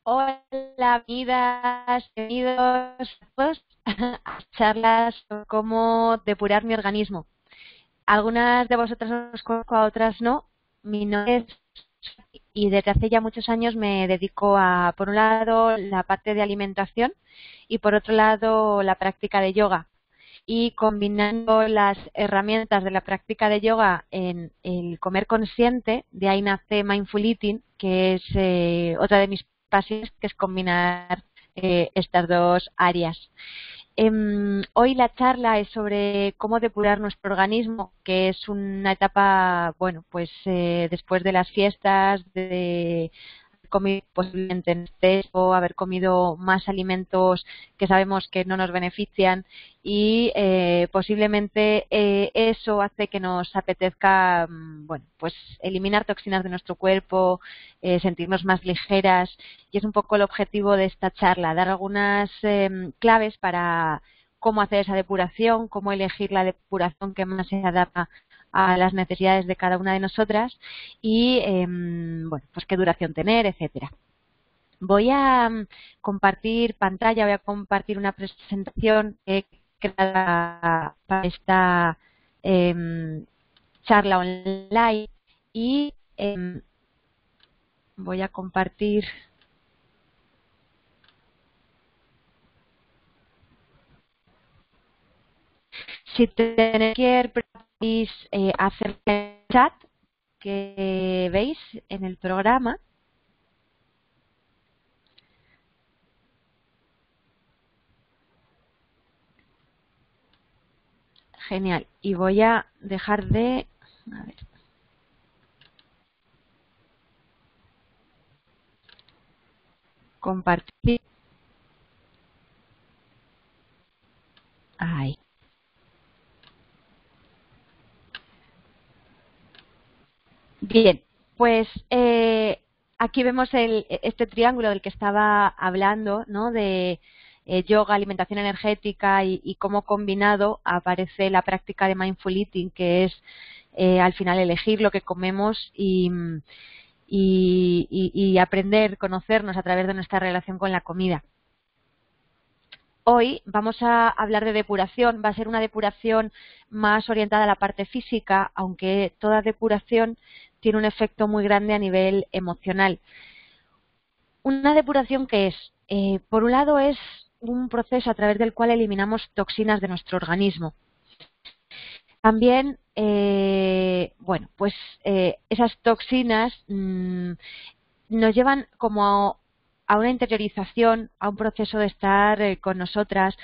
Hola, bienvenidos a todos a charlas sobre cómo depurar mi organismo. Algunas de vosotras os conozco, a otras no. Mi nombre es Sofi y desde hace ya muchos años me dedico a, por un lado, la parte de alimentación y por otro lado, la práctica de yoga. Y combinando las herramientas de la práctica de yoga en el comer consciente, de ahí nace Mindful Eating, que es otra de mis pasiones, que es combinar estas dos áreas. Hoy la charla es sobre cómo depurar nuestro organismo, que es una etapa, bueno, pues después de las fiestas, de comido posiblemente en exceso, haber comido más alimentos que sabemos que no nos benefician y posiblemente eso hace que nos apetezca, bueno, pues eliminar toxinas de nuestro cuerpo, sentirnos más ligeras, y es un poco el objetivo de esta charla, dar algunas claves para cómo hacer esa depuración, cómo elegir la depuración que más se adapta a las necesidades de cada una de nosotras y bueno, pues qué duración tener, etcétera. Voy a compartir pantalla, voy a compartir una presentación que he creado para esta charla online y voy a compartir. Si tenéis que podéis hacer el chat que veis en el programa. Genial. Y voy a dejar de... A ver. Compartir. Ahí. Bien, pues aquí vemos este triángulo del que estaba hablando, ¿no? De yoga, alimentación energética y cómo combinado aparece la práctica de Mindful Eating, que es al final elegir lo que comemos y aprender, conocernos a través de nuestra relación con la comida. Hoy vamos a hablar de depuración. Va a ser una depuración más orientada a la parte física, aunque toda depuración tiene un efecto muy grande a nivel emocional. Una depuración que es, por un lado, es un proceso a través del cual eliminamos toxinas de nuestro organismo. También, bueno, pues esas toxinas nos llevan como a una interiorización, a un proceso de estar con nosotras,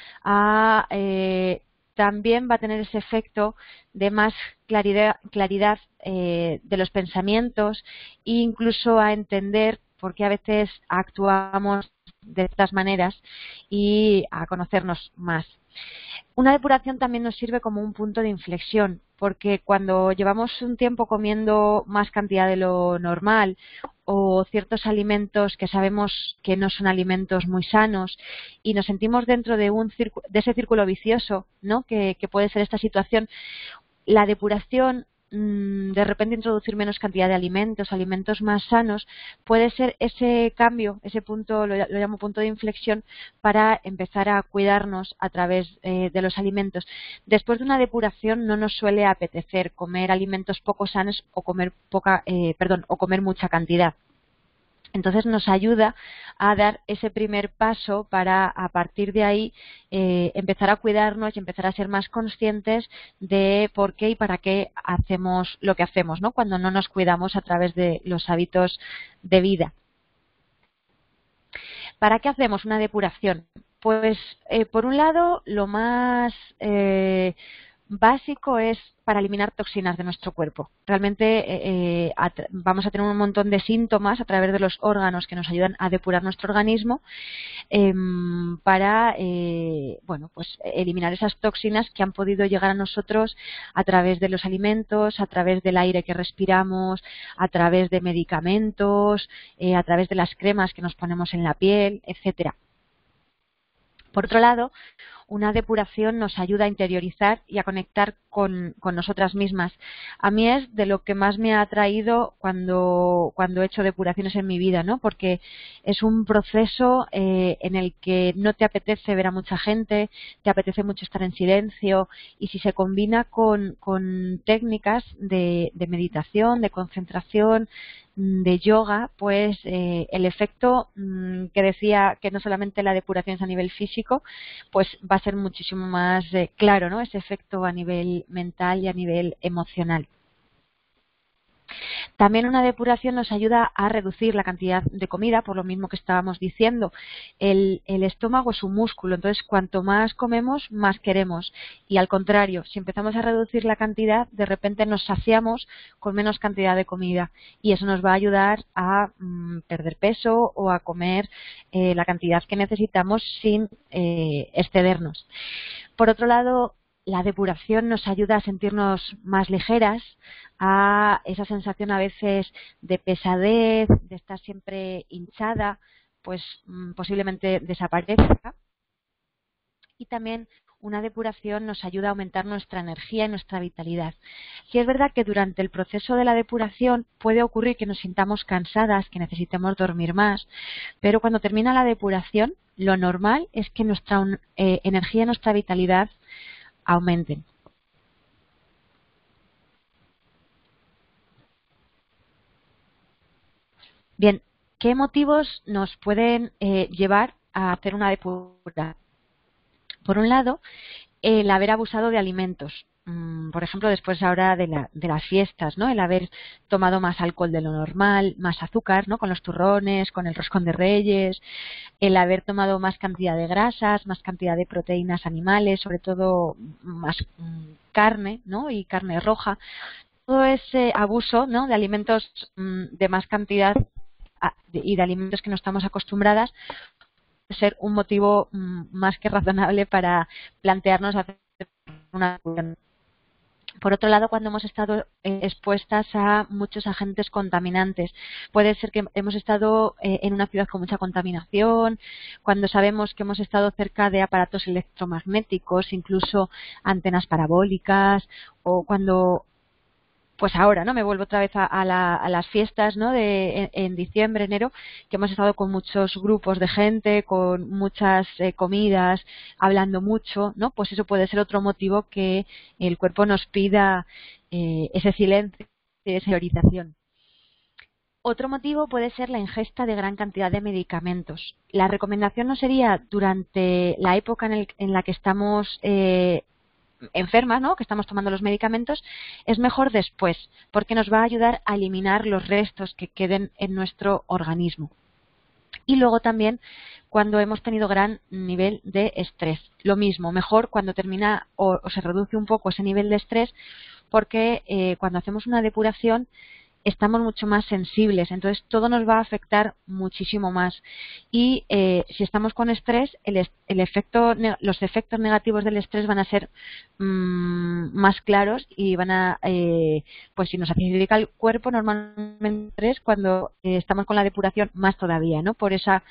también va a tener ese efecto de más claridad de los pensamientos e incluso a entender por qué a veces actuamos de estas maneras y a conocernos más. Una depuración también nos sirve como un punto de inflexión, porque cuando llevamos un tiempo comiendo más cantidad de lo normal o ciertos alimentos que sabemos que no son alimentos muy sanos y nos sentimos dentro de ese círculo vicioso, ¿no? que puede ser esta situación, la depuración, de repente introducir menos cantidad de alimentos más sanos, puede ser ese cambio, ese punto, lo llamo punto de inflexión, para empezar a cuidarnos a través de los alimentos. Después de una depuración no nos suele apetecer comer alimentos poco sanos o comer o comer mucha cantidad. Entonces nos ayuda a dar ese primer paso para, a partir de ahí, empezar a cuidarnos y empezar a ser más conscientes de por qué y para qué hacemos lo que hacemos, ¿no? Cuando no nos cuidamos a través de los hábitos de vida. ¿Para qué hacemos una depuración? Pues, por un lado, lo más básico es para eliminar toxinas de nuestro cuerpo. Realmente vamos a tener un montón de síntomas a través de los órganos que nos ayudan a depurar nuestro organismo para bueno, pues eliminar esas toxinas que han podido llegar a nosotros a través de los alimentos, a través del aire que respiramos, a través de medicamentos, a través de las cremas que nos ponemos en la piel, etcétera. Por otro lado, una depuración nos ayuda a interiorizar y a conectar con nosotras mismas. A mí es de lo que más me ha atraído cuando he hecho depuraciones en mi vida, ¿no? Porque es un proceso en el que no te apetece ver a mucha gente, te apetece mucho estar en silencio, y si se combina con técnicas de meditación, de concentración, de yoga, pues el efecto que decía que no solamente la depuración es a nivel físico, pues va a ser muchísimo más claro, ¿no? Ese efecto a nivel mental y a nivel emocional. También una depuración nos ayuda a reducir la cantidad de comida, por lo mismo que estábamos diciendo. El estómago es un músculo, entonces cuanto más comemos, más queremos. Y al contrario, si empezamos a reducir la cantidad, de repente nos saciamos con menos cantidad de comida. Y eso nos va a ayudar a perder peso o a comer la cantidad que necesitamos sin excedernos. Por otro lado, la depuración nos ayuda a sentirnos más ligeras, a esa sensación a veces de pesadez, de estar siempre hinchada, pues posiblemente desaparezca. Y también una depuración nos ayuda a aumentar nuestra energía y nuestra vitalidad. Sí es verdad que durante el proceso de la depuración puede ocurrir que nos sintamos cansadas, que necesitemos dormir más, pero cuando termina la depuración, lo normal es que nuestra energía y nuestra vitalidad aumenten. Bien, ¿qué motivos nos pueden llevar a hacer una depuración? Por un lado, el haber abusado de alimentos. Por ejemplo, después ahora de las fiestas, ¿no? El haber tomado más alcohol de lo normal, más azúcar, ¿no? Con los turrones, con el roscón de Reyes, el haber tomado más cantidad de grasas, más cantidad de proteínas animales, sobre todo más carne, ¿no? Y carne roja. Todo ese abuso, ¿no? De alimentos de más cantidad y de alimentos que no estamos acostumbradas, ser un motivo más que razonable para plantearnos hacer una depuración. Por otro lado, cuando hemos estado expuestas a muchos agentes contaminantes, puede ser que hemos estado en una ciudad con mucha contaminación, cuando sabemos que hemos estado cerca de aparatos electromagnéticos, incluso antenas parabólicas, o cuando pues ahora, ¿no? Me vuelvo otra vez a las fiestas, ¿no? En diciembre, enero, que hemos estado con muchos grupos de gente, con muchas comidas, hablando mucho, ¿no? Pues eso puede ser otro motivo que el cuerpo nos pida ese silencio, esa priorización. Otro motivo puede ser la ingesta de gran cantidad de medicamentos. La recomendación no sería durante la época en la que estamos enfermas, ¿no? Que estamos tomando los medicamentos, es mejor después, porque nos va a ayudar a eliminar los restos que queden en nuestro organismo. Y luego también cuando hemos tenido gran nivel de estrés. Lo mismo, mejor cuando termina o se reduce un poco ese nivel de estrés, porque cuando hacemos una depuración estamos mucho más sensibles, entonces todo nos va a afectar muchísimo más. Y si estamos con estrés, los efectos negativos del estrés van a ser más claros y van a, pues si nos acidifica el cuerpo, normalmente estrés, cuando estamos con la depuración, más todavía, ¿no? Por esa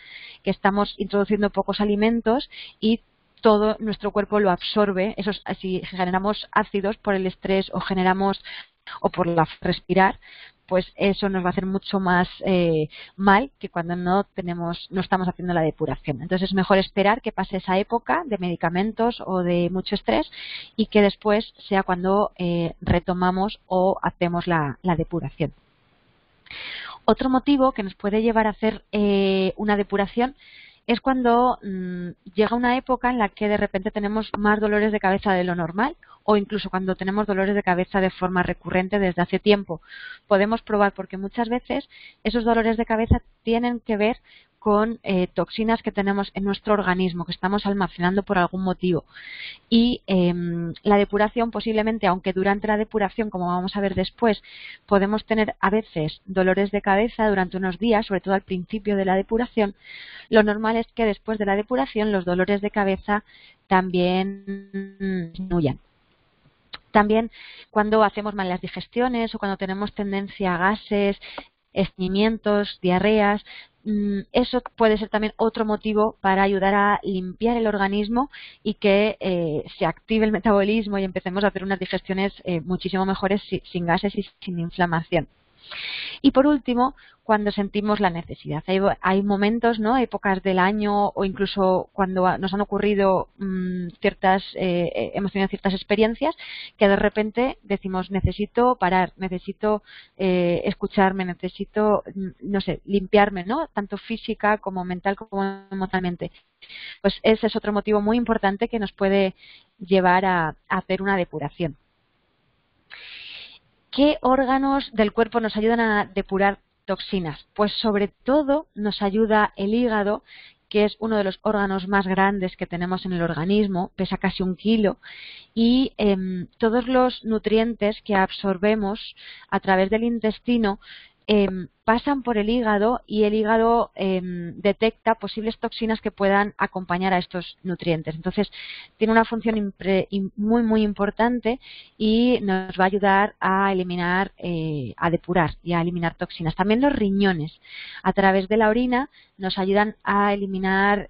que estamos introduciendo pocos alimentos y todo nuestro cuerpo lo absorbe. Si generamos ácidos por el estrés o por la respirar, pues eso nos va a hacer mucho más mal que cuando no estamos haciendo la depuración. Entonces es mejor esperar que pase esa época de medicamentos o de mucho estrés y que después sea cuando retomamos o hacemos la depuración. Otro motivo que nos puede llevar a hacer una depuración es cuando llega una época en la que de repente tenemos más dolores de cabeza de lo normal, o incluso cuando tenemos dolores de cabeza de forma recurrente desde hace tiempo. Podemos probar, porque muchas veces esos dolores de cabeza tienen que ver con toxinas que tenemos en nuestro organismo, que estamos almacenando por algún motivo. Y la depuración posiblemente, aunque durante la depuración, como vamos a ver después, podemos tener a veces dolores de cabeza durante unos días, sobre todo al principio de la depuración, lo normal es que después de la depuración los dolores de cabeza también disminuyan. También cuando hacemos malas digestiones o cuando tenemos tendencia a gases, estreñimientos, diarreas. Eso puede ser también otro motivo para ayudar a limpiar el organismo y que se active el metabolismo y empecemos a hacer unas digestiones muchísimo mejores, sin gases y sin inflamación. Y por último, cuando sentimos la necesidad. Hay momentos, ¿no? Épocas del año o incluso cuando nos han ocurrido hemos tenido ciertas experiencias que de repente decimos necesito parar, necesito escucharme, necesito, no sé, limpiarme, ¿no? Tanto física como mental como emocionalmente. Pues ese es otro motivo muy importante que nos puede llevar a hacer una depuración. ¿Qué órganos del cuerpo nos ayudan a depurar toxinas? Pues sobre todo nos ayuda el hígado, que es uno de los órganos más grandes que tenemos en el organismo, pesa casi 1 kilo, y todos los nutrientes que absorbemos a través del intestino pasan por el hígado y el hígado detecta posibles toxinas que puedan acompañar a estos nutrientes. Entonces, tiene una función muy importante y nos va a ayudar a eliminar, a depurar y a eliminar toxinas. También los riñones, a través de la orina, nos ayudan a eliminar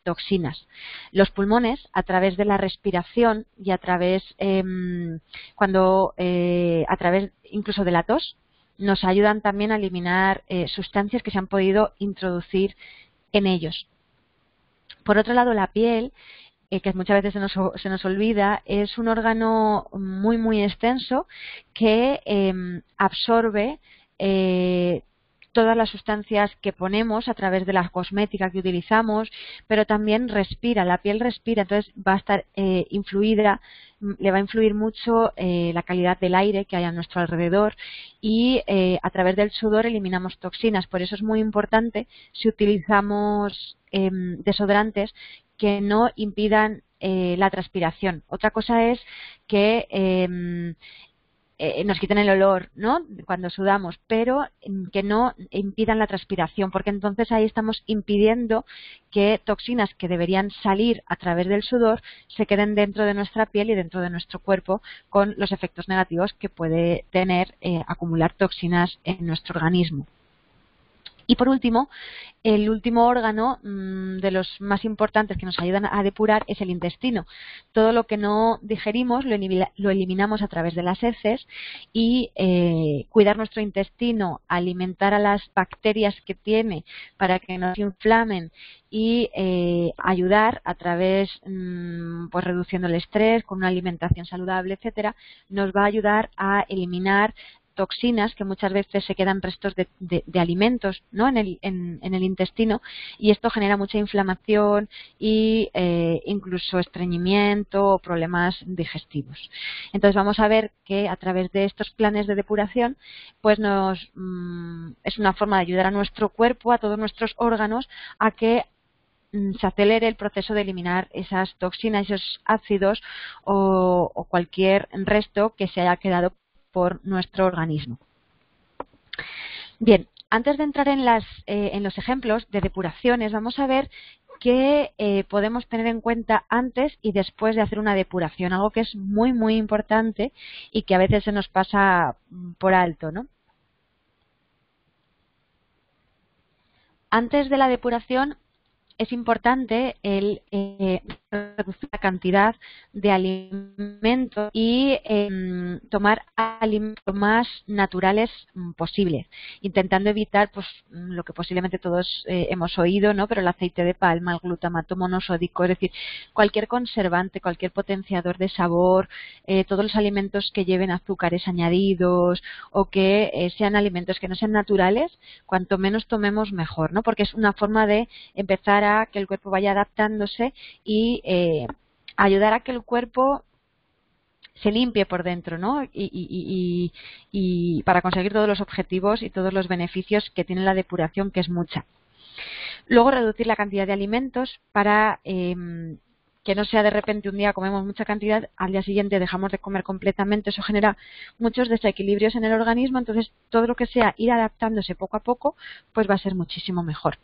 toxinas. Los pulmones, a través de la respiración y a través incluso de la tos, nos ayudan también a eliminar sustancias que se han podido introducir en ellos. Por otro lado, la piel, que muchas veces se nos olvida, es un órgano muy extenso que absorbe todas las sustancias que ponemos a través de la cosmética que utilizamos, pero también respira, la piel respira, entonces va a estar le va a influir mucho la calidad del aire que hay a nuestro alrededor y a través del sudor eliminamos toxinas. Por eso es muy importante si utilizamos desodorantes que no impidan la transpiración. Otra cosa es que nos quiten el olor, ¿no? Cuando sudamos, pero que no impidan la transpiración, porque entonces ahí estamos impidiendo que toxinas que deberían salir a través del sudor se queden dentro de nuestra piel y dentro de nuestro cuerpo, con los efectos negativos que puede tener acumular toxinas en nuestro organismo. Y por último, el último órgano de los más importantes que nos ayudan a depurar es el intestino. Todo lo que no digerimos lo eliminamos a través de las heces y cuidar nuestro intestino, alimentar a las bacterias que tiene para que no se inflamen y ayudar a través, pues reduciendo el estrés, con una alimentación saludable, etcétera, nos va a ayudar a eliminar toxinas que muchas veces se quedan restos de alimentos, ¿no? en el intestino, y esto genera mucha inflamación y incluso estreñimiento o problemas digestivos. Entonces vamos a ver que a través de estos planes de depuración pues es una forma de ayudar a nuestro cuerpo, a todos nuestros órganos, a que se acelere el proceso de eliminar esas toxinas, esos ácidos o cualquier resto que se haya quedado por nuestro organismo. Bien, antes de entrar en los ejemplos de depuraciones, vamos a ver qué podemos tener en cuenta antes y después de hacer una depuración, algo que es muy importante y que a veces se nos pasa por alto, ¿no? Antes de la depuración es importante el reducir la cantidad de alimentos y tomar alimentos más naturales posibles, intentando evitar pues lo que posiblemente todos hemos oído, ¿no? Pero el aceite de palma, el glutamato monosódico, es decir, cualquier conservante, cualquier potenciador de sabor, todos los alimentos que lleven azúcares añadidos o que sean alimentos que no sean naturales, cuanto menos tomemos mejor, ¿no? Porque es una forma de empezar a que el cuerpo vaya adaptándose y ayudar a que el cuerpo se limpie por dentro, ¿no? Y para conseguir todos los objetivos y todos los beneficios que tiene la depuración, que es mucha. Luego, reducir la cantidad de alimentos para que no sea de repente un día comemos mucha cantidad, al día siguiente dejamos de comer completamente. Eso genera muchos desequilibrios en el organismo, entonces todo lo que sea ir adaptándose poco a poco, pues va a ser muchísimo mejor.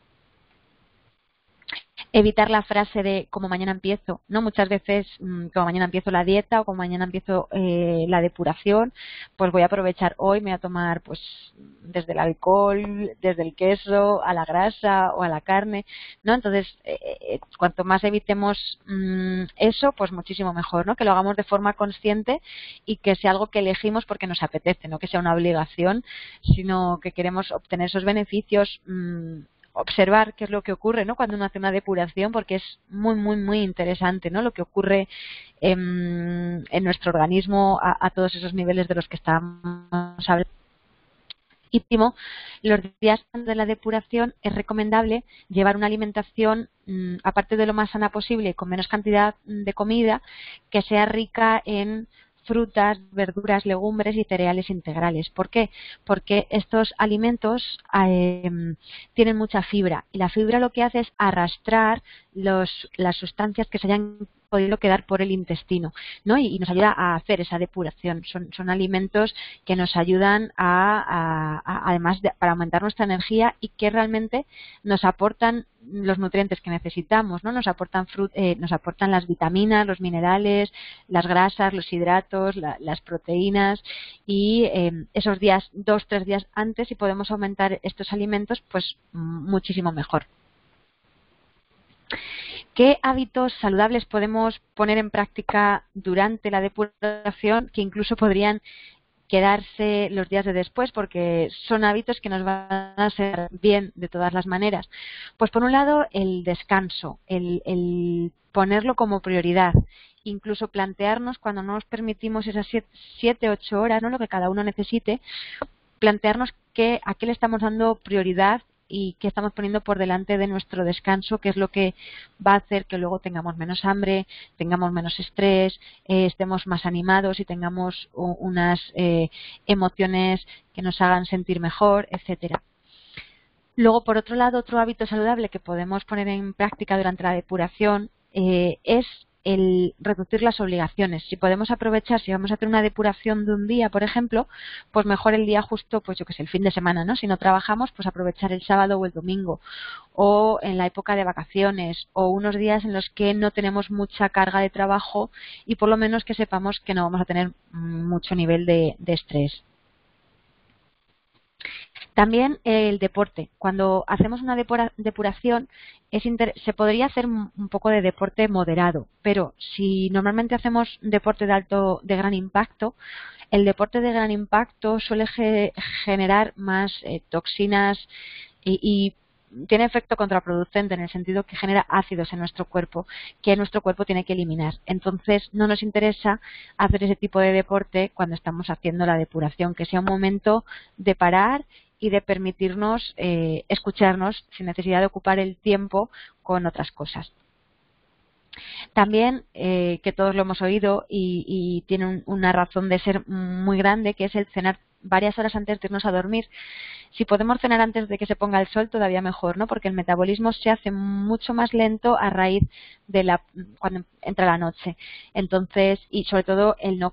Evitar la frase de como mañana empiezo, ¿no? Muchas veces como mañana empiezo la dieta o como mañana empiezo la depuración, pues voy a aprovechar hoy, me voy a tomar pues desde el alcohol, desde el queso, a la grasa o a la carne, ¿no? Entonces, cuanto más evitemos eso, pues muchísimo mejor, ¿no? Que lo hagamos de forma consciente y que sea algo que elegimos porque nos apetece, no que sea una obligación, sino que queremos obtener esos beneficios, observar qué es lo que ocurre, ¿no? Cuando uno hace una depuración, porque es muy, muy, muy interesante, ¿no? Lo que ocurre en nuestro organismo a todos esos niveles de los que estábamos hablando. Y último, los días de la depuración es recomendable llevar una alimentación, aparte de lo más sana posible, con menos cantidad de comida, que sea rica en frutas, verduras, legumbres y cereales integrales. ¿Por qué? Porque estos alimentos tienen mucha fibra y la fibra lo que hace es arrastrar las sustancias que se hayan podido quedar por el intestino, ¿no? Y nos ayuda a hacer esa depuración. Son alimentos que nos ayudan además para aumentar nuestra energía y que realmente nos aportan los nutrientes que necesitamos, ¿no? Nos aportan las vitaminas, los minerales, las grasas, los hidratos, las proteínas y esos días, 2-3 días antes, si podemos aumentar estos alimentos, pues muchísimo mejor. ¿Qué hábitos saludables podemos poner en práctica durante la depuración que incluso podrían quedarse los días de después, porque son hábitos que nos van a hacer bien de todas las maneras? Pues por un lado el descanso, el ponerlo como prioridad, incluso plantearnos cuando no nos permitimos esas 7-8 horas, ¿no? Lo que cada uno necesite, plantearnos a qué le estamos dando prioridad y qué estamos poniendo por delante de nuestro descanso, que es lo que va a hacer que luego tengamos menos hambre, tengamos menos estrés, estemos más animados y tengamos unas emociones que nos hagan sentir mejor, etcétera. Luego, por otro lado, otro hábito saludable que podemos poner en práctica durante la depuración es el reducir las obligaciones. Si podemos aprovechar, si vamos a hacer una depuración de un día, por ejemplo, pues mejor el día justo, pues yo que sé, el fin de semana, ¿no? Si no trabajamos, pues aprovechar el sábado o el domingo, o en la época de vacaciones, o unos días en los que no tenemos mucha carga de trabajo y por lo menos que sepamos que no vamos a tener mucho nivel de estrés. También el deporte. Cuando hacemos una depuración se podría hacer un poco de deporte moderado, pero si normalmente hacemos deporte de gran impacto, el deporte de gran impacto suele generar más toxinas y tiene efecto contraproducente en el sentido que genera ácidos en nuestro cuerpo que nuestro cuerpo tiene que eliminar. Entonces no nos interesa hacer ese tipo de deporte cuando estamos haciendo la depuración, que sea un momento de parar y de permitirnos escucharnos sin necesidad de ocupar el tiempo con otras cosas. También, que todos lo hemos oído y tiene una razón de ser muy grande, que es el cenar varias horas antes de irnos a dormir. Si podemos cenar antes de que se ponga el sol, todavía mejor, ¿no? Porque el metabolismo se hace mucho más lento a raíz de cuando entra la noche. Entonces, y sobre todo el no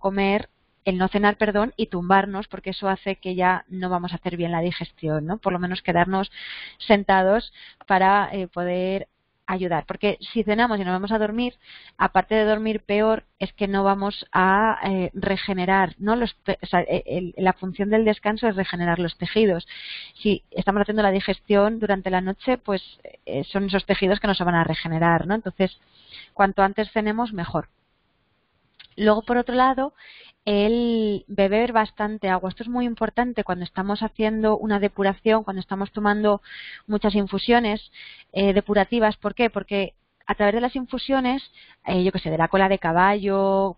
cenar, y tumbarnos, porque eso hace que ya no vamos a hacer bien la digestión, ¿no? Por lo menos quedarnos sentados para poder ayudar, porque si cenamos y nos vamos a dormir, aparte de dormir peor, es que no vamos a regenerar, ¿no? La función del descanso es regenerar los tejidos. Si estamos haciendo la digestión durante la noche, pues son esos tejidos que no se van a regenerar, ¿no? Entonces, cuanto antes cenemos, mejor. Luego, por otro lado, el beber bastante agua. Esto es muy importante cuando estamos haciendo una depuración, cuando estamos tomando muchas infusiones depurativas. ¿Por qué? Porque a través de las infusiones, yo que sé, de la cola de caballo,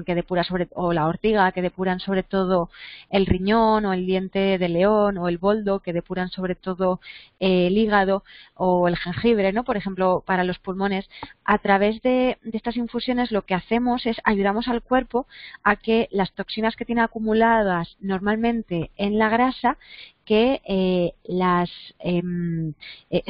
que depura o la ortiga, que depuran sobre todo el riñón o el diente de león, o el boldo, que depuran sobre todo el hígado, o el jengibre, ¿no? Por ejemplo, para los pulmones. A través de estas infusiones lo que hacemos es ayudamos al cuerpo a que las toxinas que tiene acumuladas normalmente en la grasa que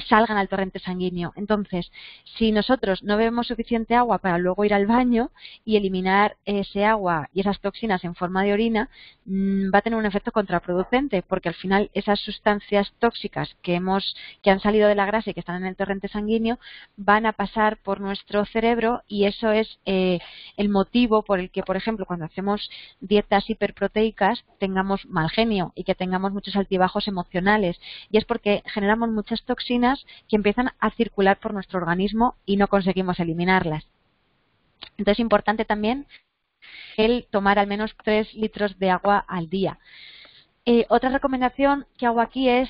salgan al torrente sanguíneo. Entonces, si nosotros no bebemos suficiente agua para luego ir al baño y eliminar ese agua y esas toxinas en forma de orina, va a tener un efecto contraproducente, porque al final esas sustancias tóxicas que han salido de la grasa y que están en el torrente sanguíneo van a pasar por nuestro cerebro, y eso es el motivo por el que, por ejemplo, cuando hacemos dietas hiperproteicas tengamos mal genio y que tengamos muchos altibajos emocionales, y es porque generamos muchas toxinas que empiezan a circular por nuestro organismo y no conseguimos eliminarlas. Entonces es importante también el tomar al menos 3 litros de agua al día. Otra recomendación que hago aquí es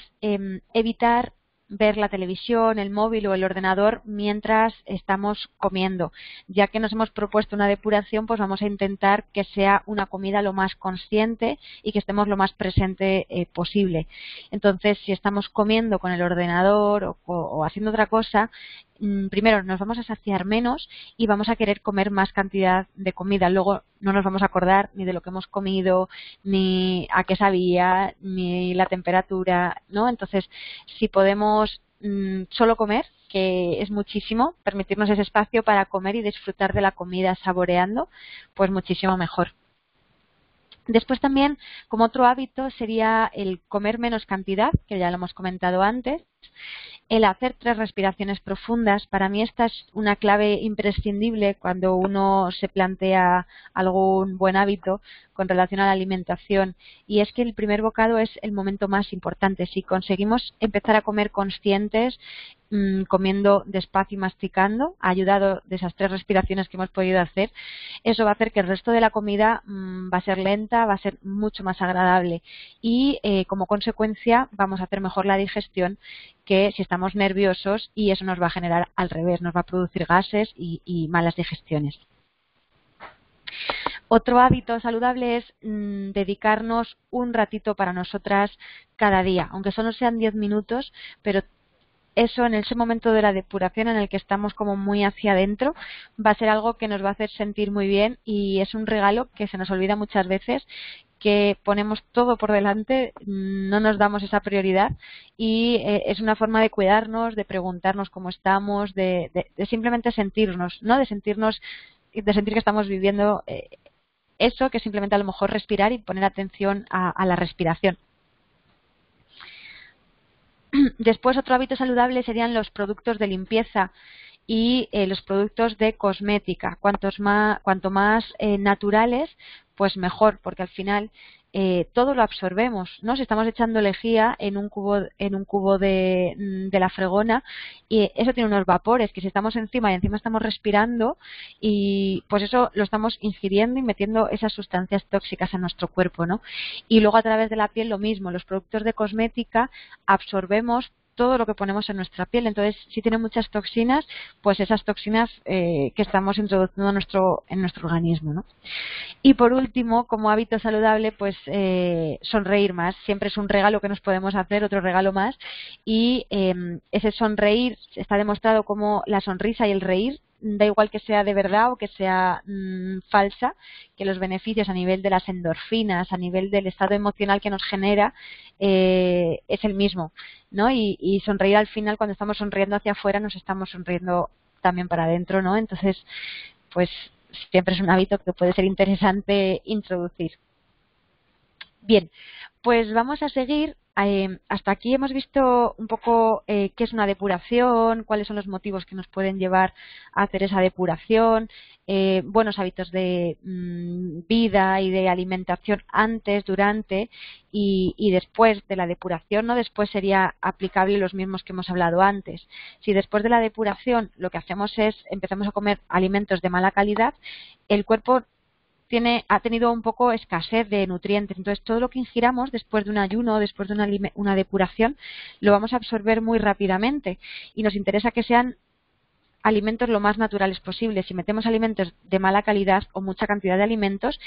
evitar ver la televisión, el móvil o el ordenador mientras estamos comiendo. Ya que nos hemos propuesto una depuración, pues vamos a intentar que sea una comida lo más consciente y que estemos lo más presente posible. Entonces, si estamos comiendo con el ordenador o haciendo otra cosa, primero nos vamos a saciar menos y vamos a querer comer más cantidad de comida. Luego no nos vamos a acordar ni de lo que hemos comido, ni a qué sabía, ni la temperatura, ¿no? Entonces, si podemos solo comer, que es muchísimo, permitirnos ese espacio para comer y disfrutar de la comida saboreando, pues muchísimo mejor. Después también, como otro hábito, sería el comer menos cantidad, que ya lo hemos comentado antes. El hacer 3 respiraciones profundas. Para mí esta es una clave imprescindible cuando uno se plantea algún buen hábito con relación a la alimentación, y es que el primer bocado es el momento más importante. Si conseguimos empezar a comer conscientes, comiendo despacio y masticando, ayudado de esas 3 respiraciones que hemos podido hacer, eso va a hacer que el resto de la comida va a ser lenta, va a ser mucho más agradable, y como consecuencia vamos a hacer mejor la digestión que si estamos nerviosos, y eso nos va a generar al revés, nos va a producir gases y malas digestiones. Otro hábito saludable es dedicarnos un ratito para nosotras cada día, aunque solo sean 10 minutos, pero eso en ese momento de la depuración en el que estamos como muy hacia adentro va a ser algo que nos va a hacer sentir muy bien, y es un regalo que se nos olvida muchas veces, que ponemos todo por delante, no nos damos esa prioridad, y es una forma de cuidarnos, de preguntarnos cómo estamos, de simplemente sentirnos, ¿no? De sentir que estamos viviendo eso, que es simplemente a lo mejor respirar y poner atención a la respiración. Después, otro hábito saludable serían los productos de limpieza y los productos de cosmética. Cuanto más naturales, pues mejor, porque al final todo lo absorbemos, ¿no? Si estamos echando lejía en un cubo de la fregona, y eso tiene unos vapores que si estamos encima y encima estamos respirando, y pues eso lo estamos ingiriendo y metiendo esas sustancias tóxicas a nuestro cuerpo, ¿no? Y luego a través de la piel lo mismo, los productos de cosmética absorbemos todo lo que ponemos en nuestra piel. Entonces, si tiene muchas toxinas, pues esas toxinas que estamos introduciendo en nuestro organismo, ¿no? Y por último, como hábito saludable, pues sonreír más. Siempre es un regalo que nos podemos hacer, otro regalo más. Y ese sonreír, está demostrado como la sonrisa y el reír, da igual que sea de verdad o que sea falsa, que los beneficios a nivel de las endorfinas, a nivel del estado emocional que nos genera, es el mismo, ¿no? Y sonreír al final, cuando estamos sonriendo hacia afuera, nos estamos sonriendo también para adentro, ¿no? Entonces, pues siempre es un hábito que puede ser interesante introducir. Bien, pues vamos a seguir. Hasta aquí hemos visto un poco qué es una depuración, cuáles son los motivos que nos pueden llevar a hacer esa depuración, buenos hábitos de vida y de alimentación antes, durante y después de la depuración, ¿no? Después sería aplicable los mismos que hemos hablado antes. Si después de la depuración lo que hacemos es empezamos a comer alimentos de mala calidad, el cuerpo ha tenido un poco escasez de nutrientes. Entonces, todo lo que ingiramos después de un ayuno, después de una depuración, lo vamos a absorber muy rápidamente, y nos interesa que sean alimentos lo más naturales posible. Si metemos alimentos de mala calidad o mucha cantidad de alimentos,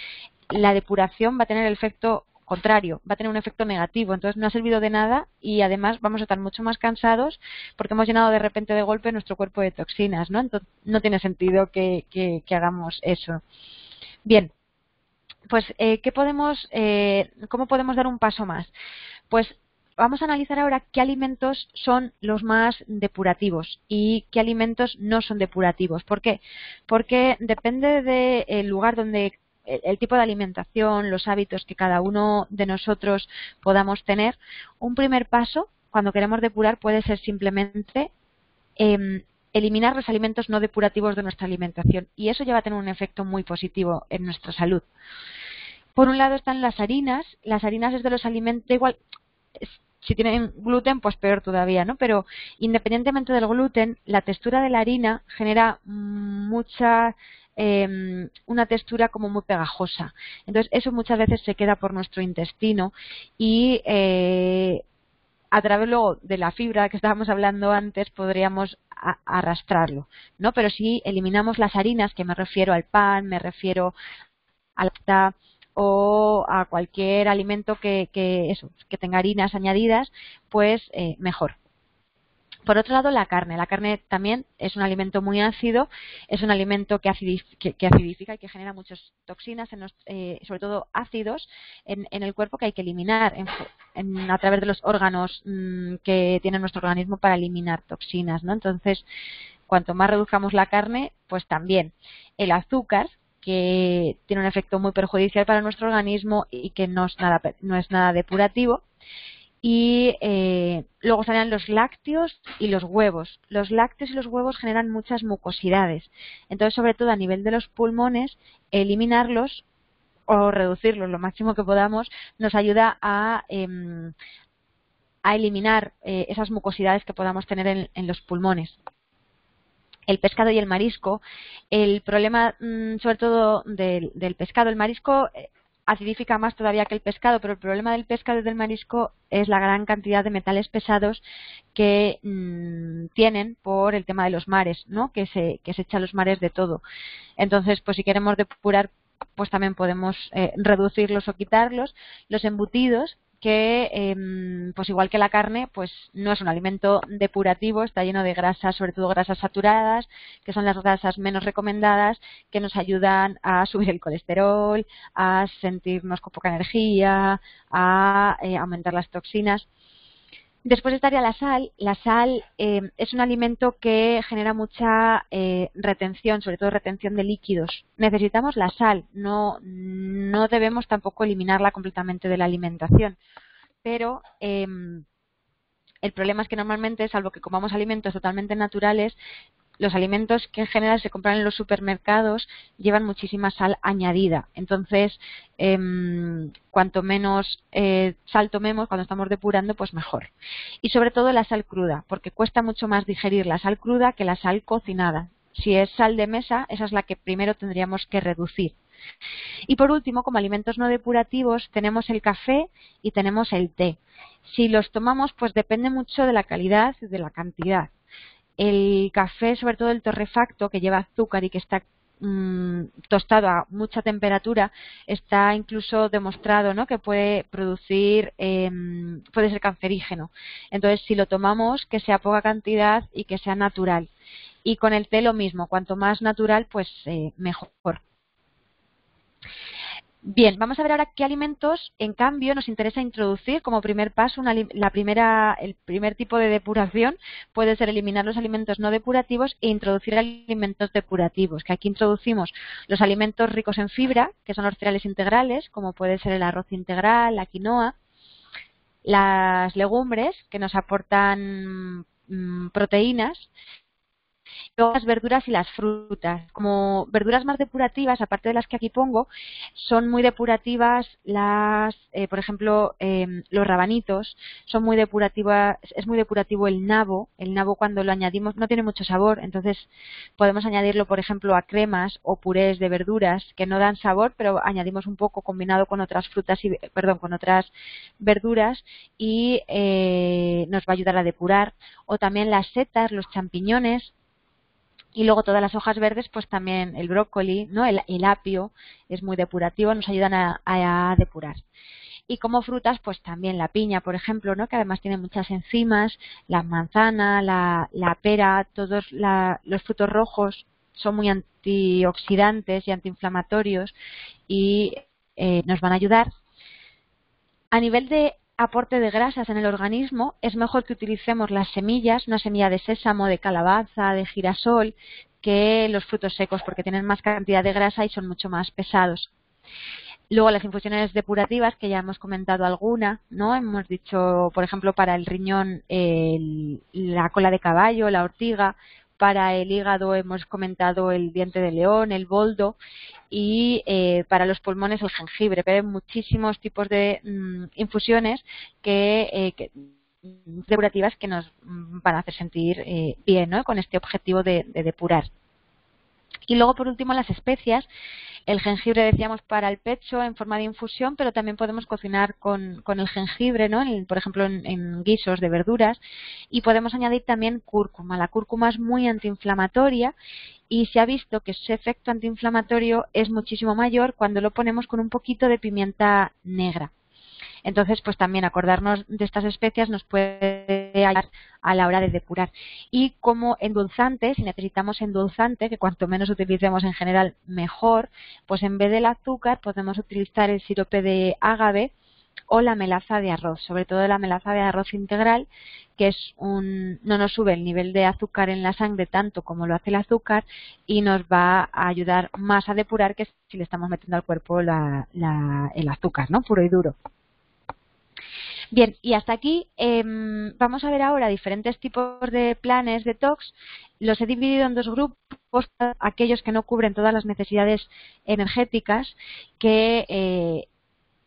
la depuración va a tener el efecto contrario, va a tener un efecto negativo. Entonces no ha servido de nada, y además vamos a estar mucho más cansados porque hemos llenado de repente de golpe nuestro cuerpo de toxinas, ¿no? Entonces no tiene sentido que hagamos eso. Bien, pues ¿cómo podemos dar un paso más? Pues vamos a analizar ahora qué alimentos son los más depurativos y qué alimentos no son depurativos. ¿Por qué? Porque depende del lugar donde el tipo de alimentación, los hábitos que cada uno de nosotros podamos tener. Un primer paso cuando queremos depurar puede ser simplemente eliminar los alimentos no depurativos de nuestra alimentación, y eso ya va a tener un efecto muy positivo en nuestra salud. Por un lado están las harinas. Las harinas es de los alimentos, igual, si tienen gluten, pues peor todavía, ¿no? Pero independientemente del gluten, la textura de la harina genera una textura como muy pegajosa. Entonces eso muchas veces se queda por nuestro intestino y a través luego de la fibra que estábamos hablando antes podríamos arrastrarlo, ¿no? Pero si eliminamos las harinas, que me refiero al pan, me refiero a la pasta o a cualquier alimento que tenga harinas añadidas, pues mejor. Por otro lado, la carne. La carne también es un alimento muy ácido, es un alimento que acidifica y que genera muchas toxinas, sobre todo ácidos, en el cuerpo, que hay que eliminar a través de los órganos que tiene nuestro organismo para eliminar toxinas, ¿no? Entonces, cuanto más reduzcamos la carne, pues también el azúcar, que tiene un efecto muy perjudicial para nuestro organismo y que no es nada depurativo. Y luego estarían los lácteos y los huevos. Los lácteos y los huevos generan muchas mucosidades. Entonces, sobre todo a nivel de los pulmones, eliminarlos o reducirlos lo máximo que podamos nos ayuda a eliminar esas mucosidades que podamos tener en los pulmones. El pescado y el marisco. El problema, sobre todo del pescado, el marisco acidifica más todavía que el pescado, pero el problema del pescado y del marisco es la gran cantidad de metales pesados que tienen por el tema de los mares, ¿no? Que se echa a los mares de todo. Entonces, pues si queremos depurar, pues también podemos reducirlos o quitarlos. Los embutidos, que pues igual que la carne, pues no es un alimento depurativo, está lleno de grasas, sobre todo grasas saturadas, que son las grasas menos recomendadas, que nos ayudan a subir el colesterol, a sentirnos con poca energía, a aumentar las toxinas. Después estaría la sal. La sal es un alimento que genera mucha retención, sobre todo retención de líquidos. Necesitamos la sal, no debemos tampoco eliminarla completamente de la alimentación. Pero el problema es que normalmente, salvo que comamos alimentos totalmente naturales, los alimentos que en general se compran en los supermercados llevan muchísima sal añadida. Entonces, cuanto menos sal tomemos cuando estamos depurando, pues mejor. Y sobre todo la sal cruda, porque cuesta mucho más digerir la sal cruda que la sal cocinada. Si es sal de mesa, esa es la que primero tendríamos que reducir. Y por último, como alimentos no depurativos, tenemos el café y tenemos el té. Si los tomamos, pues depende mucho de la calidad y de la cantidad. El café, sobre todo el torrefacto, que lleva azúcar y que está tostado a mucha temperatura, está incluso demostrado, ¿no?, que puede producir, puede ser cancerígeno. Entonces, si lo tomamos, que sea poca cantidad y que sea natural. Y con el té lo mismo, cuanto más natural, pues mejor. Bien, vamos a ver ahora qué alimentos, en cambio, nos interesa introducir como primer paso. El primer tipo de depuración puede ser eliminar los alimentos no depurativos e introducir alimentos depurativos, que aquí introducimos los alimentos ricos en fibra, que son los cereales integrales, como puede ser el arroz integral, la quinoa, las legumbres, que nos aportan proteínas, luego las verduras y las frutas. Como verduras más depurativas, aparte de las que aquí pongo, son muy depurativas por ejemplo, los rabanitos, son muy depurativas, es muy depurativo el nabo. El nabo, cuando lo añadimos, no tiene mucho sabor, entonces podemos añadirlo, por ejemplo, a cremas o purés de verduras que no dan sabor, pero añadimos un poco combinado con otras con otras verduras, y nos va a ayudar a depurar. O también las setas, los champiñones. Y luego todas las hojas verdes, pues también el brócoli, ¿no?, el apio es muy depurativo, nos ayudan a depurar. Y como frutas, pues también la piña, por ejemplo, ¿no?, que además tiene muchas enzimas, la manzana, la pera, todos los frutos rojos son muy antioxidantes y antiinflamatorios y nos van a ayudar. A nivel de aporte de grasas en el organismo, es mejor que utilicemos las semillas, una semilla de sésamo, de calabaza, de girasol, que los frutos secos, porque tienen más cantidad de grasa y son mucho más pesados. Luego las infusiones depurativas, que ya hemos comentado alguna, ¿no? Hemos dicho, por ejemplo, para el riñón la cola de caballo, la ortiga. Para el hígado hemos comentado el diente de león, el boldo, y para los pulmones el jengibre. Pero hay muchísimos tipos de infusiones depurativas que nos van a hacer sentir bien, ¿no? Con este objetivo de depurar. Y luego, por último, las especias. El jengibre, decíamos, para el pecho en forma de infusión, pero también podemos cocinar con el jengibre, ¿no? Por ejemplo, en guisos de verduras. Y podemos añadir también cúrcuma. La cúrcuma es muy antiinflamatoria y se ha visto que ese efecto antiinflamatorio es muchísimo mayor cuando lo ponemos con un poquito de pimienta negra. Entonces, pues también acordarnos de estas especias nos puede ayudar a la hora de depurar. Y como endulzante, si necesitamos endulzante, que cuanto menos utilicemos en general mejor, pues en vez del azúcar podemos utilizar el sirope de ágave o la melaza de arroz, sobre todo la melaza de arroz integral, que no nos sube el nivel de azúcar en la sangre tanto como lo hace el azúcar y nos va a ayudar más a depurar que si le estamos metiendo al cuerpo el azúcar, ¿no? Puro y duro. Bien, y hasta aquí vamos a ver ahora diferentes tipos de planes detox. Los he dividido en dos grupos, aquellos que no cubren todas las necesidades energéticas, que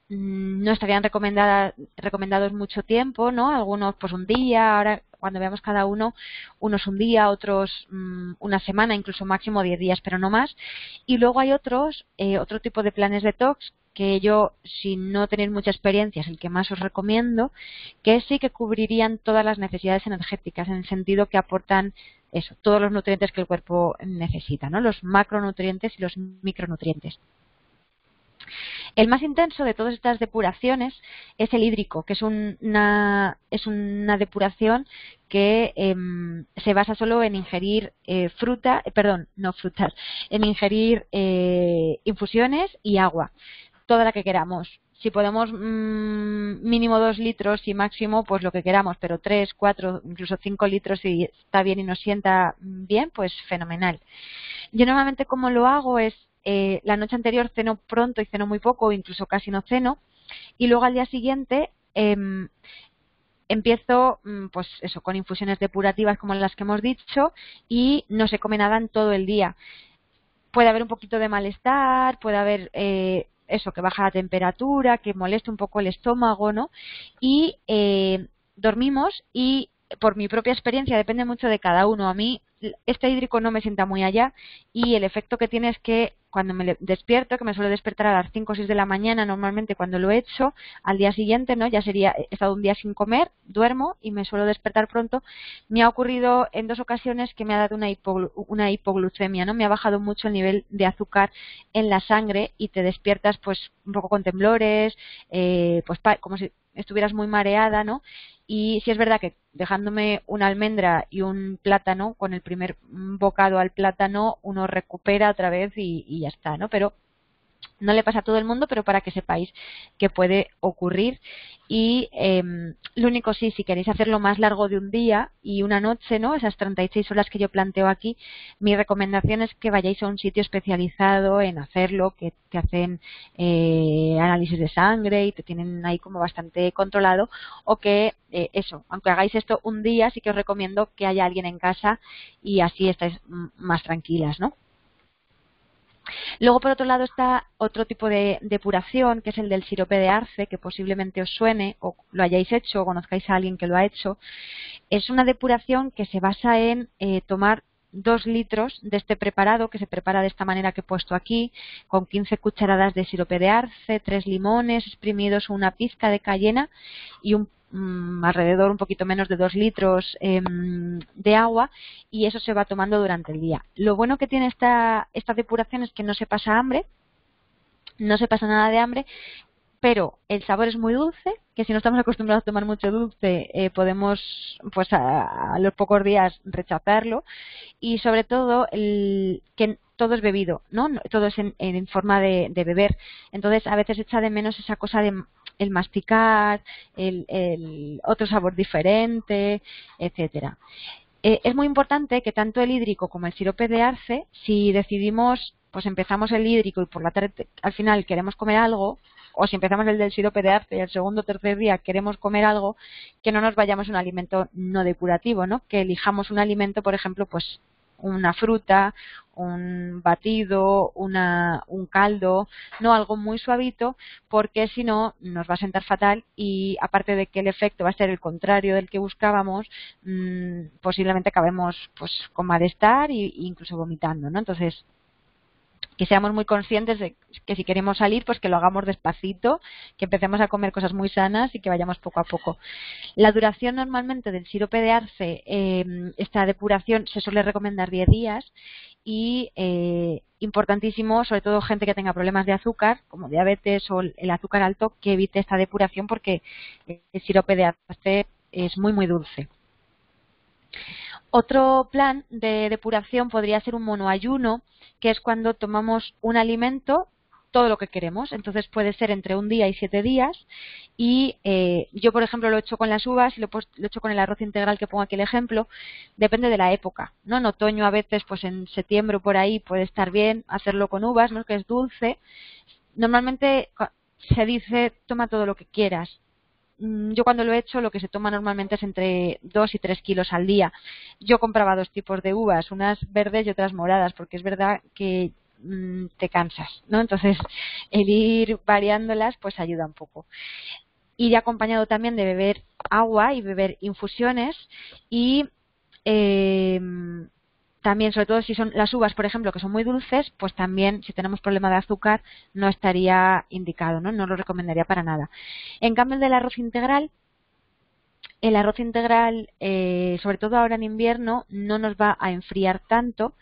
no estarían recomendados mucho tiempo, ¿no? Algunos pues un día, ahora cuando veamos cada uno, unos un día, otros una semana, incluso máximo 10 días, pero no más. Y luego hay otro tipo de planes detox que yo, sin no tener mucha experiencia, es el que más os recomiendo, que sí que cubrirían todas las necesidades energéticas, en el sentido que aportan eso, todos los nutrientes que el cuerpo necesita, ¿no? Los macronutrientes y los micronutrientes. El más intenso de todas estas depuraciones es el hídrico, que es una depuración que se basa solo en ingerir en ingerir infusiones y agua, toda la que queramos. Si podemos mínimo 2 litros y máximo pues lo que queramos, pero 3, 4, incluso 5 litros si está bien y nos sienta bien, pues fenomenal. Yo normalmente como lo hago es la noche anterior ceno pronto y ceno muy poco, incluso casi no ceno, y luego al día siguiente empiezo pues eso, con infusiones depurativas como las que hemos dicho, y no se come nada en todo el día. Puede haber un poquito de malestar, puede haber eso, que baja la temperatura, que moleste un poco el estómago, ¿no? Y dormimos, y por mi propia experiencia, depende mucho de cada uno. A mí este hídrico no me sienta muy allá, y el efecto que tiene es que cuando me despierto, que me suelo despertar a las 5 o 6 de la mañana normalmente cuando lo he hecho, al día siguiente, ¿no? Ya sería, he estado un día sin comer, duermo y me suelo despertar pronto. Me ha ocurrido en 2 ocasiones que me ha dado una hipoglucemia, ¿no? Me ha bajado mucho el nivel de azúcar en la sangre y te despiertas pues un poco con temblores, pues como si estuvieras muy mareada, ¿no? Y sí es verdad que dejándome una almendra y un plátano, con el primer bocado al plátano uno recupera otra vez y ya está, ¿no? Pero no le pasa a todo el mundo, pero para que sepáis que puede ocurrir. Y lo único, sí, si queréis hacerlo más largo de un día y una noche, ¿no? Esas 36 horas que yo planteo aquí, mi recomendación es que vayáis a un sitio especializado en hacerlo, que te hacen análisis de sangre y te tienen ahí como bastante controlado, o que eso, aunque hagáis esto un día, sí que os recomiendo que haya alguien en casa y así estáis más tranquilas, ¿no? Luego, por otro lado, está otro tipo de depuración, que es el del sirope de arce, que posiblemente os suene o lo hayáis hecho o conozcáis a alguien que lo ha hecho. Es una depuración que se basa en tomar 2 litros de este preparado, que se prepara de esta manera que he puesto aquí, con 15 cucharadas de sirope de arce, 3 limones exprimidos, una pizca de cayena y alrededor un poquito menos de 2 litros de agua, y eso se va tomando durante el día. Lo bueno que tiene esta depuración es que no se pasa hambre, no se pasa nada de hambre, pero el sabor es muy dulce, que si no estamos acostumbrados a tomar mucho dulce podemos pues a los pocos días rechazarlo, y sobre todo que todo es bebido, ¿no? Todo es en forma de beber. Entonces a veces echa de menos esa cosa el masticar, el otro sabor diferente, etcétera. Es muy importante que tanto el hídrico como el sirope de arce, si decidimos, pues empezamos el hídrico y por la tarde al final queremos comer algo, o si empezamos el del sirope de arce y el segundo o tercer día queremos comer algo, que no nos vayamos a un alimento no depurativo, ¿no? Que elijamos un alimento, por ejemplo, pues una fruta, un batido, un caldo, no algo muy suavito, porque si no nos va a sentar fatal y aparte de que el efecto va a ser el contrario del que buscábamos, posiblemente acabemos pues con malestar e incluso vomitando, ¿no? Entonces, que seamos muy conscientes de que si queremos salir, pues que lo hagamos despacito, que empecemos a comer cosas muy sanas y que vayamos poco a poco. La duración normalmente del sirope de arce, esta depuración se suele recomendar 10 días y importantísimo, sobre todo gente que tenga problemas de azúcar, como diabetes o el azúcar alto, que evite esta depuración porque el sirope de arce es muy muy dulce. Otro plan de depuración podría ser un monoayuno, que es cuando tomamos un alimento, todo lo que queremos. Entonces puede ser entre un día y 7 días. Y yo, por ejemplo, lo he hecho con las uvas y lo he hecho con el arroz integral que pongo aquí el ejemplo. Depende de la época, ¿no? En otoño a veces, pues en septiembre o por ahí puede estar bien hacerlo con uvas, ¿no? Que es dulce. Normalmente se dice toma todo lo que quieras. Yo cuando lo he hecho lo que se toma normalmente es entre 2 y 3 kilos al día. Yo compraba 2 tipos de uvas, unas verdes y otras moradas, porque es verdad que te cansas, ¿no? Entonces el ir variándolas pues ayuda un poco. Ir acompañado también de beber agua y beber infusiones y también, sobre todo si son las uvas, por ejemplo, que son muy dulces, pues también si tenemos problema de azúcar no estaría indicado, ¿no? No lo recomendaría para nada. En cambio, el del arroz integral, sobre todo ahora en invierno, no nos va a enfriar tanto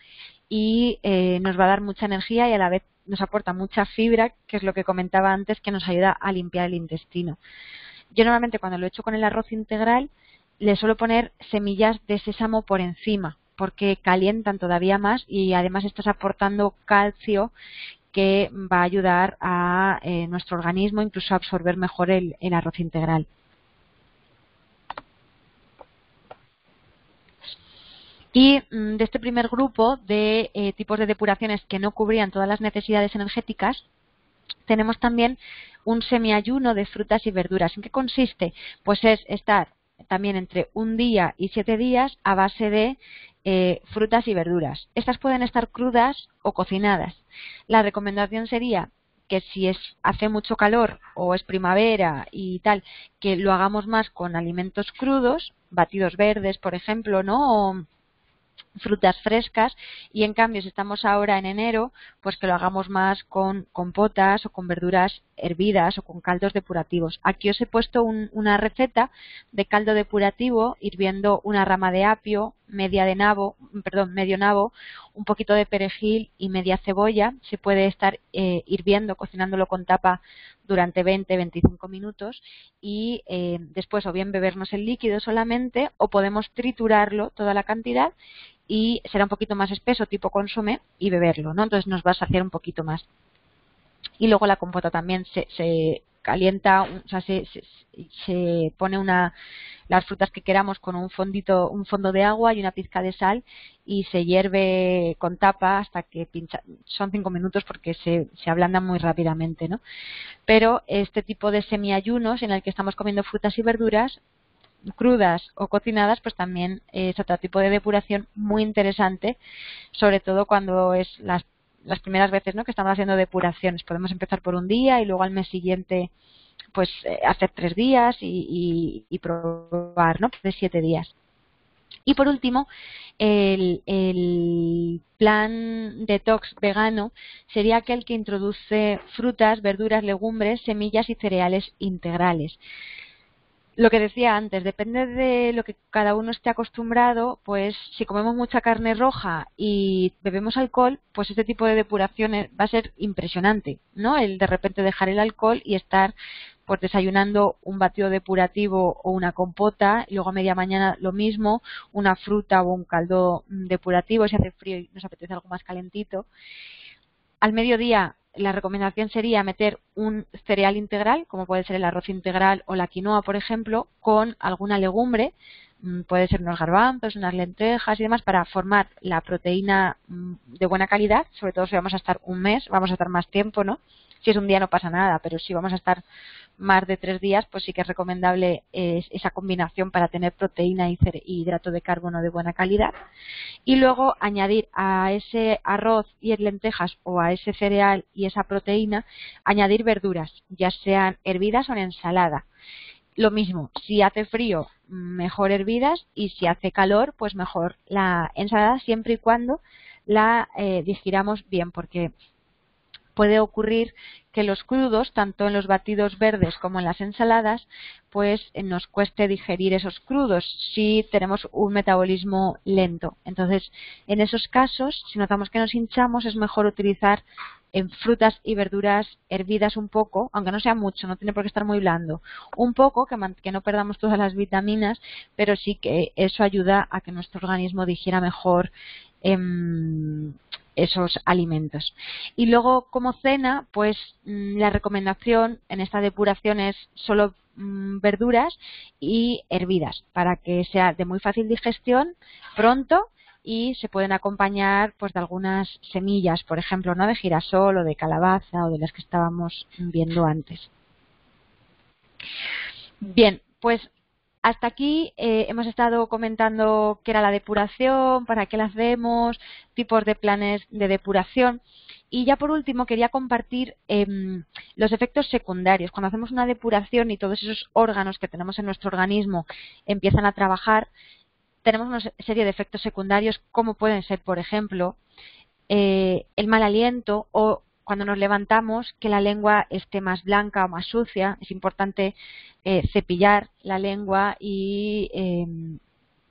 y nos va a dar mucha energía y a la vez nos aporta mucha fibra, que es lo que comentaba antes, que nos ayuda a limpiar el intestino. Yo normalmente cuando lo he hecho con el arroz integral le suelo poner semillas de sésamo por encima porque calientan todavía más y además estás aportando calcio que va a ayudar a nuestro organismo incluso a absorber mejor el arroz integral. Y de este primer grupo de tipos de depuraciones que no cubrían todas las necesidades energéticas, tenemos también un semiayuno de frutas y verduras. ¿En qué consiste? Pues es estar también entre un día y 7 días a base de frutas y verduras. Estas pueden estar crudas o cocinadas. La recomendación sería que si hace mucho calor o es primavera y tal, que lo hagamos más con alimentos crudos, batidos verdes, por ejemplo, ¿no? O frutas frescas y en cambio si estamos ahora en enero pues que lo hagamos más con compotas o con verduras hervidas o con caldos depurativos. Aquí os he puesto una receta de caldo depurativo hirviendo una rama de apio, medio nabo, un poquito de perejil y media cebolla. Se puede estar hirviendo, cocinándolo con tapa durante 20-25 minutos y después o bien bebernos el líquido solamente o podemos triturarlo toda la cantidad y será un poquito más espeso, tipo consomé, y beberlo, ¿no? Entonces nos va a saciar un poquito más. Y luego la compota también se calienta, o sea, se pone las frutas que queramos con un fondo de agua y una pizca de sal y se hierve con tapa hasta que son 5 minutos porque se ablanda muy rápidamente, ¿no? Pero este tipo de semiayunos en el que estamos comiendo frutas y verduras crudas o cocinadas, pues también es otro tipo de depuración muy interesante, sobre todo cuando es las primeras veces, ¿no? Que estamos haciendo depuraciones. Podemos empezar por un día y luego al mes siguiente pues hacer 3 días y probar, ¿no? De 7 días. Y por último, el plan detox vegano sería aquel que introduce frutas, verduras, legumbres, semillas y cereales integrales. Lo que decía antes, depende de lo que cada uno esté acostumbrado, pues si comemos mucha carne roja y bebemos alcohol, pues este tipo de depuración va a ser impresionante, ¿no? El de repente dejar el alcohol y estar pues desayunando un batido depurativo o una compota, y luego a media mañana lo mismo, una fruta o un caldo depurativo si hace frío y nos apetece algo más calentito. Al mediodía la recomendación sería meter un cereal integral, como puede ser el arroz integral o la quinoa, por ejemplo, con alguna legumbre. Puede ser unos garbanzos, unas lentejas y demás, para formar la proteína de buena calidad, sobre todo si vamos a estar un mes, vamos a estar más tiempo, ¿no? Si es un día no pasa nada, pero si vamos a estar más de 3 días, pues sí que es recomendable esa combinación para tener proteína y hidrato de carbono de buena calidad. Y luego añadir a ese arroz y lentejas o a ese cereal y esa proteína, añadir verduras, ya sean hervidas o en ensalada. Lo mismo, si hace frío, mejor hervidas, y si hace calor, pues mejor la ensalada, siempre y cuando la digiramos bien, porque puede ocurrir que los crudos, tanto en los batidos verdes como en las ensaladas, pues nos cueste digerir esos crudos si tenemos un metabolismo lento. Entonces, en esos casos, si notamos que nos hinchamos, es mejor utilizar en frutas y verduras hervidas un poco, aunque no sea mucho, no tiene por qué estar muy blando, un poco, que no perdamos todas las vitaminas, pero sí que eso ayuda a que nuestro organismo digiera mejor esos alimentos. Y luego, como cena, pues la recomendación en esta depuración es solo verduras y hervidas, para que sea de muy fácil digestión, pronto, y se pueden acompañar pues de algunas semillas, por ejemplo, ¿no?, de girasol o de calabaza o de las que estábamos viendo antes. Bien, pues hasta aquí hemos estado comentando qué era la depuración, para qué la hacemos, tipos de planes de depuración. Y ya por último quería compartir los efectos secundarios. Cuando hacemos una depuración y todos esos órganos que tenemos en nuestro organismo empiezan a trabajar, tenemos una serie de efectos secundarios, como pueden ser, por ejemplo, el mal aliento, o cuando nos levantamos que la lengua esté más blanca o más sucia. Es importante cepillar la lengua y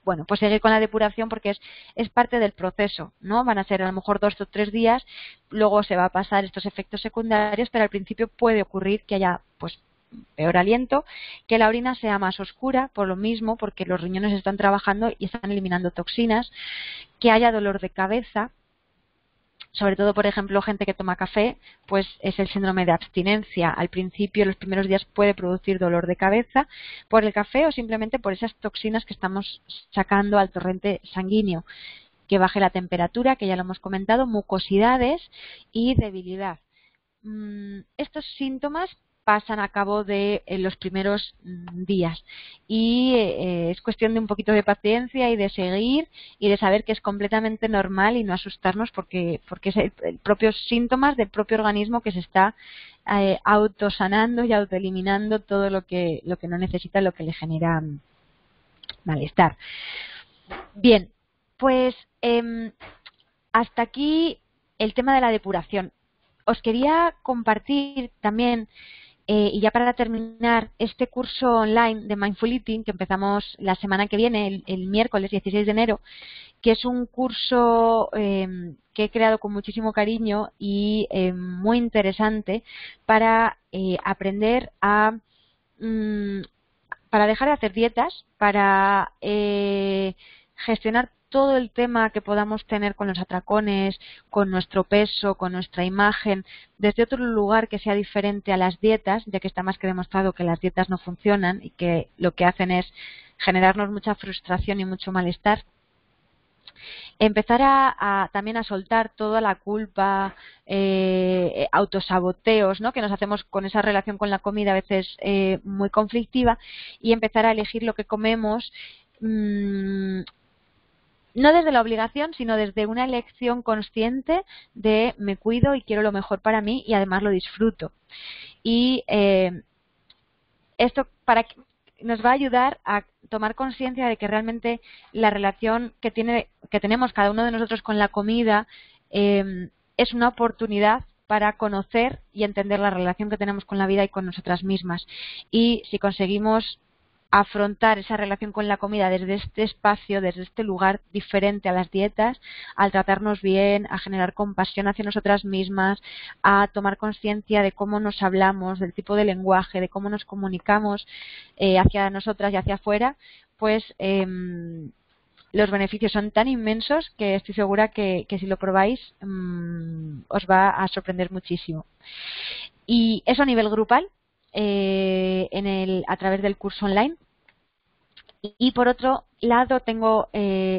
bueno, pues seguir con la depuración, porque es parte del proceso, ¿no? Van a ser a lo mejor 2 o 3 días, luego se va a pasar estos efectos secundarios, pero al principio puede ocurrir que haya pues peor aliento, que la orina sea más oscura, por lo mismo, porque los riñones están trabajando y están eliminando toxinas, que haya dolor de cabeza. Sobre todo, por ejemplo, gente que toma café, pues es el síndrome de abstinencia. Al principio, los primeros días, puede producir dolor de cabeza por el café o simplemente por esas toxinas que estamos sacando al torrente sanguíneo. Que baje la temperatura, que ya lo hemos comentado, mucosidades y debilidad. Estos síntomas pasan a cabo de los primeros días, y es cuestión de un poquito de paciencia y de seguir y de saber que es completamente normal y no asustarnos, porque es el propio síntomas del propio organismo que se está autosanando y autoeliminando todo lo que no necesita, lo que le genera malestar. Bien, pues hasta aquí el tema de la depuración. Os quería compartir también, y ya para terminar, este curso online de Mindful Eating que empezamos la semana que viene, el miércoles 16 de enero, que es un curso que he creado con muchísimo cariño y muy interesante para aprender para dejar de hacer dietas, para gestionar todo el tema que podamos tener con los atracones, con nuestro peso, con nuestra imagen, desde otro lugar que sea diferente a las dietas, ya que está más que demostrado que las dietas no funcionan y que lo que hacen es generarnos mucha frustración y mucho malestar. Empezar también a soltar toda la culpa, autosaboteos, ¿no?, que nos hacemos con esa relación con la comida, a veces muy conflictiva, y empezar a elegir lo que comemos, no desde la obligación, sino desde una elección consciente de me cuido y quiero lo mejor para mí y además lo disfruto. Y esto nos va a ayudar a tomar conciencia de que realmente la relación que tenemos cada uno de nosotros con la comida es una oportunidad para conocer y entender la relación que tenemos con la vida y con nosotras mismas. Y si conseguimos afrontar esa relación con la comida desde este espacio, desde este lugar diferente a las dietas, al tratarnos bien, a generar compasión hacia nosotras mismas, a tomar conciencia de cómo nos hablamos, del tipo de lenguaje, de cómo nos comunicamos hacia nosotras y hacia afuera, pues los beneficios son tan inmensos que estoy segura que si lo probáis os va a sorprender muchísimo. Y eso a nivel grupal, a través del curso online. Y por otro lado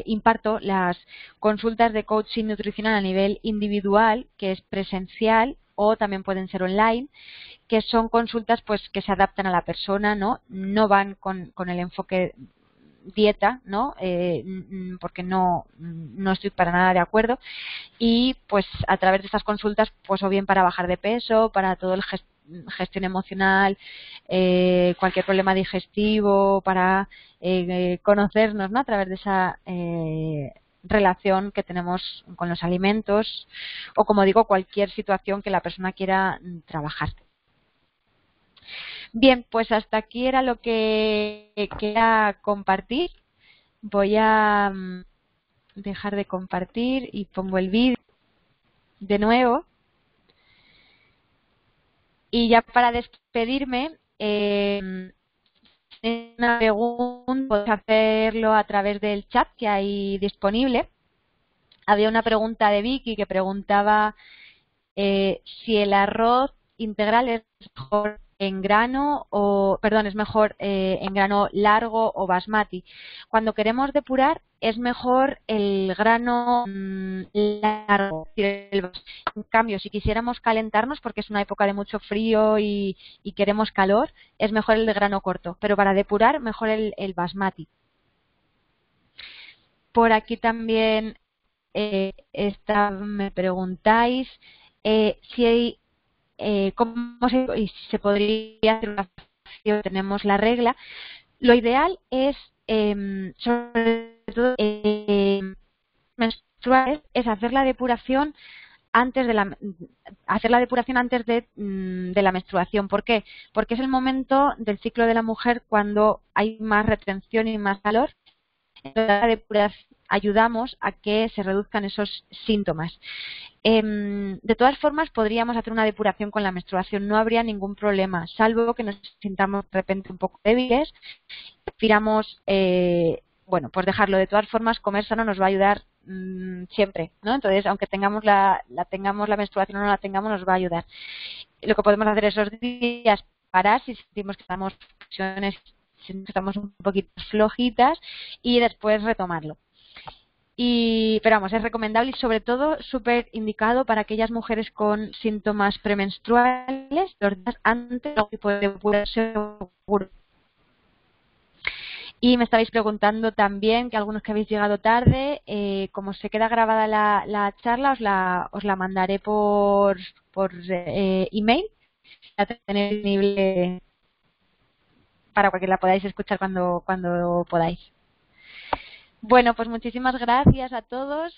imparto las consultas de coaching nutricional a nivel individual, que es presencial o también pueden ser online, que son consultas pues que se adaptan a la persona, no van con el enfoque dieta, porque no estoy para nada de acuerdo, y pues a través de estas consultas pues o bien para bajar de peso, para todo el gestión emocional, cualquier problema digestivo, para conocernos, a través de esa relación que tenemos con los alimentos, o como digo, cualquier situación que la persona quiera trabajar. Bien, pues hasta aquí era lo que quería compartir. Voy a dejar de compartir y pongo el vídeo de nuevo. Y ya para despedirme, una pregunta, podéis hacerlo a través del chat que hay disponible. Había una pregunta de Vicky que preguntaba si el arroz integral es mejor en grano es mejor en grano largo o basmati. Cuando queremos depurar es mejor el grano largo. En cambio, si quisiéramos calentarnos porque es una época de mucho frío y queremos calor, es mejor el de grano corto. Pero para depurar, mejor el basmati. Por aquí también me preguntáis si hay cómo se podría hacer una depuración. Tenemos la regla. Lo ideal es, sobre todo menstruales, es hacer la depuración antes de la menstruación. ¿Por qué? Porque es el momento del ciclo de la mujer cuando hay más retención y más calor. En la depuración ayudamos a que se reduzcan esos síntomas. De todas formas, podríamos hacer una depuración con la menstruación, no habría ningún problema, salvo que nos sintamos de repente un poco débiles. Prefiramos, pues dejarlo. De todas formas, comer sano nos va a ayudar siempre, ¿no? Entonces, aunque tengamos la menstruación o no la tengamos, nos va a ayudar. Lo que podemos hacer esos días, parar si sentimos que estamos un poquito flojitas, y después retomarlo. Pero vamos, es recomendable y sobre todo súper indicado para aquellas mujeres con síntomas premenstruales, los días antes del tipo de depuración seguro. Y me estabais preguntando también, que algunos que habéis llegado tarde, como se queda grabada la charla, os la mandaré por email, la tenéis disponible para que la podáis escuchar cuando podáis. Bueno, pues muchísimas gracias a todos,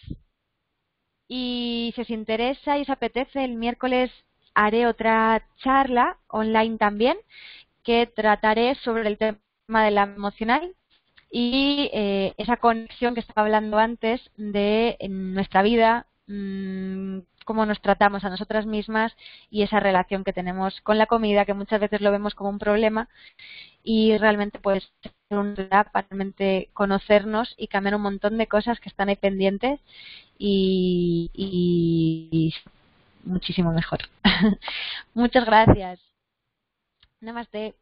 y si os interesa y os apetece, el miércoles haré otra charla online también, que trataré sobre el tema de la emocional y esa conexión que estaba hablando antes de en nuestra vida, cómo nos tratamos a nosotras mismas y esa relación que tenemos con la comida, que muchas veces lo vemos como un problema, y realmente puede ser para realmente conocernos y cambiar un montón de cosas que están ahí pendientes y muchísimo mejor. Muchas gracias. Namaste.